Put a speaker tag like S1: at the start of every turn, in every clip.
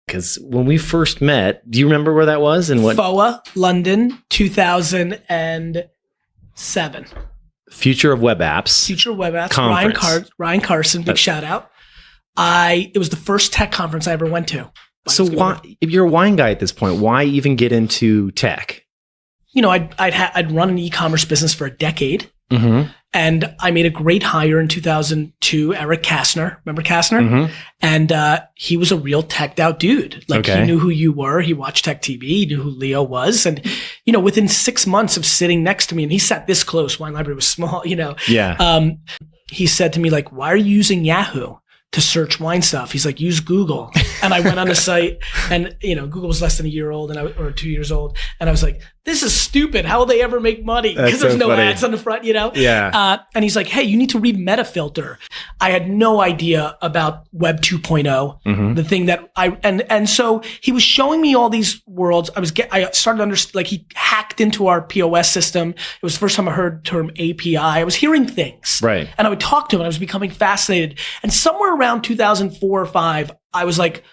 S1: Because when we first met, do you remember where that was and what?
S2: FOA, London, 2007.
S1: Future of Web Apps.
S2: Future Web Apps.
S1: Conference.
S2: Ryan Carson, big shout out. It was the first tech conference I ever went to.
S1: So why, if you're a wine guy at this point, why even get into tech?
S2: You know, I'd run an e-commerce business for a decade.
S1: Mm-hmm.
S2: And I made a great hire in 2002, Eric Kastner. Remember Kastner?
S1: Mm-hmm.
S2: And he was a real teched out dude. Like he knew who you were. He watched Tech TV. He knew who Leo was. And, you know, within 6 months of sitting next to me, and he sat this close, Wine Library was small, you know.
S1: Yeah.
S2: He said to me, like, why are you using Yahoo to search wine stuff? He's like, use Google. And I went on the site and, you know, Google was less than a year old or 2 years old. And I was like, this is stupid. How will they ever make money? Because there's no ads on the front, you know?
S1: Yeah.
S2: And he's like, hey, you need to read Metafilter. I had no idea about Web 2.0, the thing that and so he was showing me all these worlds. I started to understand, like he hacked into our POS system. It was the first time I heard the term API. I was hearing things.
S1: Right.
S2: And I would talk to him and I was becoming fascinated. And somewhere around 2004 or 5, I was like,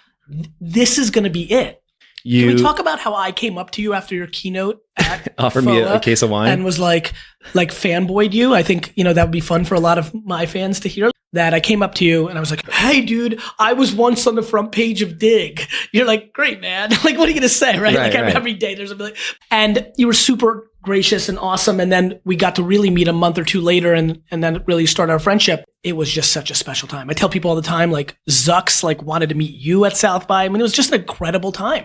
S2: this is going to be it. Can we talk about how I came up to you after your keynote at
S1: offer me a case of wine
S2: and was like fanboyed you? I think, you know, that would be fun for a lot of my fans to hear that. I came up to you and I was like, hey dude, I was once on the front page of Dig. You're like, great man. Like, what are you going to say? Right. Like every day there's a million. And you were super gracious and awesome. And then we got to really meet a month or two later and then really start our friendship. It was just such a special time. I tell people all the time, like Zucks like wanted to meet you at South by. I mean, it was just an incredible time.